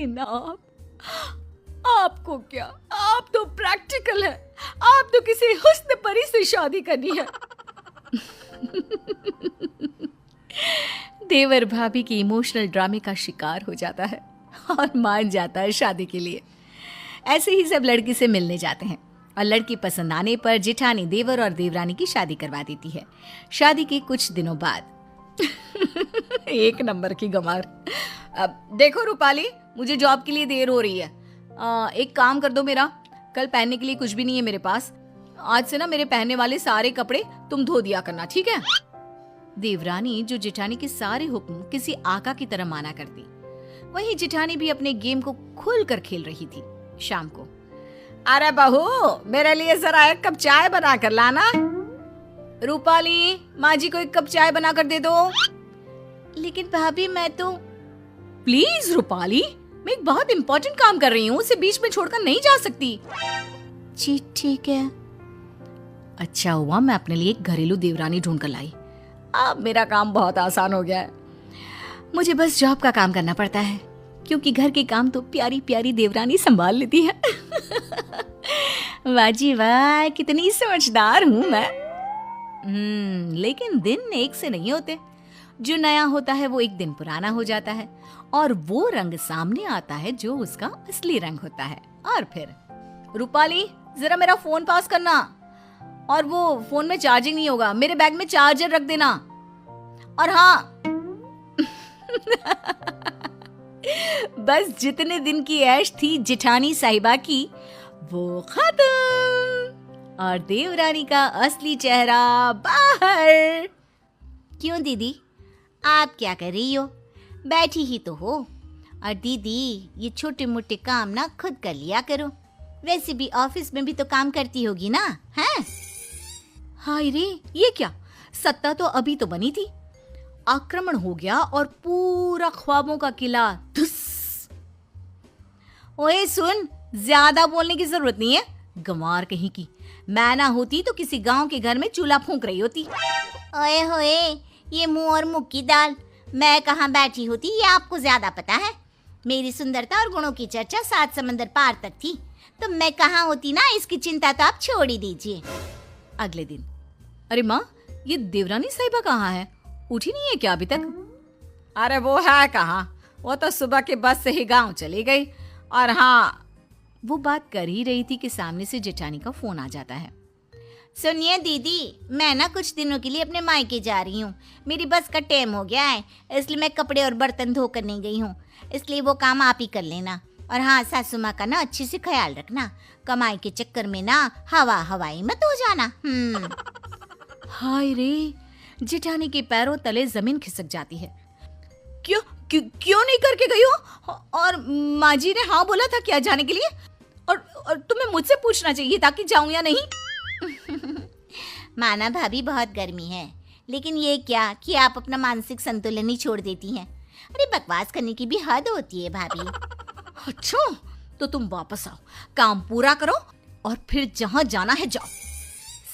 लेकिन आपको क्या, आप तो प्रैक्टिकल है, आप तो किसी हुस्न परी से शादी करनी है। देवर भाभी के इमोशनल ड्रामे का शिकार हो जाता है और मान जाता है शादी के लिए। ऐसे ही सब लड़की से मिलने जाते हैं और लड़की पसंद आने पर जेठानी देवर और देवरानी की शादी करवा देती है। शादी के कुछ दिनों बाद एक नंबर की गंवार। अब देखो रूपाली, मुझे जॉब के लिए देर हो रही है। एक काम कर दो मेरा, कल पहनने के लिए कुछ भी नहीं है मेरे पास। आज से ना मेरे पहनने वाले सारे कपड़े तुम धो दिया करना, ठीक है? देवरानी जो जेठानी के सारे हुक्म किसी आका की तरह माना करती, वहीं जेठानी भी अपने गेम को खुल कर खेल रही थी। शाम को, अरे बहू, मेरे लिए जरा एक कप चाय बना कर लाना। रूपाली, माँ जी को एक कप चाय बना कर दे दो। लेकिन भाभी मैं तो। प्लीज रूपाली, मैं एक बहुत इंपॉर्टेंट काम कर रही हूँ, उसे बीच में छोड़कर नहीं जा सकती। जी ठीक है। अच्छा हुआ मैं अपने लिए एक घरेलू देवरानी ढूंढ कर लाई। अब मेरा काम बहुत आसान हो गया है। मुझे बस जॉब का काम करना पड़ता है, क्योंकि घर के काम तो प्यारी प्यारी देवरानी संभाल लेती है। वाह जी वाह, कितनी समझदार हूँ मैं। लेकिन दिन एक से नहीं होते। जो नया होता है वो एक दिन पुराना हो जाता है और वो रंग सामने आता है जो उसका असली रंग होता है। और फिर, रूपाली जरा मेरा फोन पास करना, और वो फोन में चार्जिंग नहीं होगा, मेरे बैग में चार्जर रख देना। और हाँ बस जितने दिन की ऐश थी जेठानी साहिबा की, वो खत्म और देवरानी का असली चेहरा बाहर। क्यों दीदी, आप क्या कर रही हो? बैठी ही तो हो। और दीदी, ये छोटे मोटे काम ना खुद कर लिया करो, वैसे भी ऑफिस में भी तो काम करती होगी ना, हैं? हाय रे, ये क्या, सत्ता तो अभी तो बनी थी, आक्रमण हो गया और पूरा ख्वाबों का किला धुस। ओए सुन, ज्यादा बोलने की जरूरत नहीं है, गंवार कहीं की। मैं ना होती तो किसी गांव के घर में चूल्हा फूंक रही होती। ओए होए, ये मुंह और मुख की दाल, मैं कहाँ बैठी होती ये आपको ज्यादा पता है। मेरी सुंदरता और गुणों की चर्चा 7 समंदर पार तक थी, तो मैं कहाँ होती ना, इसकी चिंता तो आप छोड़ ही दीजिए। अगले दिन, अरे माँ, ये देवरानी साहिबा कहाँ है? उठी नहीं है क्या अभी तक? अरे वो है कहाँ, वो तो सुबह के बस से ही गांव चली गई। और हाँ, वो बात कर ही रही थी कि सामने से जेठानी का फोन आ जाता है। सुनिए दीदी, मैं ना कुछ दिनों के लिए अपने मायके जा रही हूँ, मेरी बस का टाइम हो गया है, इसलिए मैं कपड़े और बर्तन धोकर नहीं गई हूँ, इसलिए वो काम आप ही कर लेना। और हाँ, सासू माँ का ना अच्छे से ख्याल रखना, कमाई के चक्कर में ना हवाई मत हो जाना। हाय रे, जेठानी के पैरों तले जमीन खिसक जाती है। क्यों नहीं करके गई हो? और माँ जी ने हाँ बोला था क्या जाने के लिए? और तुम्हें मुझसे पूछना चाहिए था कि जाऊं या नहीं। माना भाभी, बहुत गर्मी है, लेकिन ये क्या कि आप अपना मानसिक संतुलन ही छोड़ देती हैं। अरे बकवास करने की भी हद होती है भाभी। अच्छा, तो तुम वापस आओ, काम पूरा करो और फिर जहां जाना है जाओ।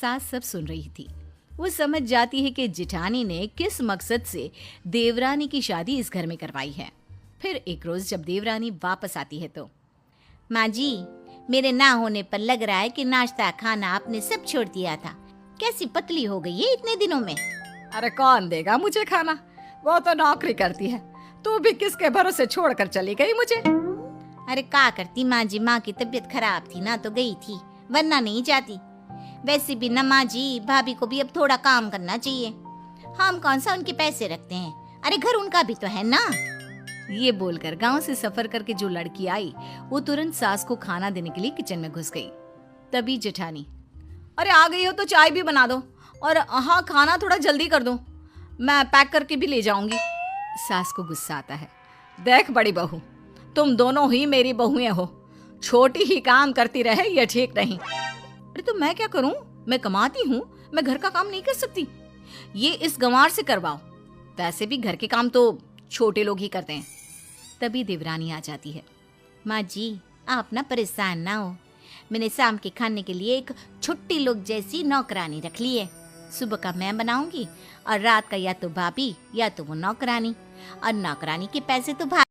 सास सब सुन रही थी। वो समझ जाती है कि जेठानी ने किस मकसद से देवरानी की शादी इस घर में करवाई है। फिर एक रोज जब देवरानी वापस आती है तो, माँ जी, मेरे ना होने पर लग रहा है कि नाश्ता खाना आपने सब छोड़ दिया था, कैसी पतली हो गई है इतने दिनों में। अरे कौन देगा मुझे खाना, वो तो नौकरी करती है, तू भी किसके भरोसे छोड़कर चली गई मुझे। अरे क्या करती माँ जी, माँ की तबीयत खराब थी ना तो गई थी, वरना नहीं जाती। वैसे भी ना माँ जी, भाभी को भी अब थोड़ा काम करना चाहिए, हम कौन सा उनके पैसे रखते हैं, अरे घर उनका भी तो है ना। ये बोलकर गांव से सफर करके जो लड़की आई, वो तुरंत सास को खाना देने के लिए किचन में घुस गई। तभी जेठानी, अरे आ गई हो तो चाय भी बना दो, और हाँ, खाना थोड़ा जल्दी कर दो, मैं पैक करके भी ले जाऊंगी। सास को गुस्सा आता है। देख बड़ी बहू, तुम दोनों ही मेरी बहुएं हो, छोटी ही काम करती रहे ये ठीक नहीं। अरे तो मैं क्या करूं, मैं कमाती हूँ, मैं घर का काम नहीं कर सकती, ये इस गंवार से करवाओ, वैसे भी घर के काम तो छोटे लोग ही करते हैं। तभी देवरानी आ जाती है। माँ जी, आप ना परेशान ना हो, मैंने शाम के खाने के लिए एक छुट्टी लोग जैसी नौकरानी रख ली है, सुबह का मैं बनाऊंगी और रात का या तो भाभी या तो वो नौकरानी, और नौकरानी के पैसे तो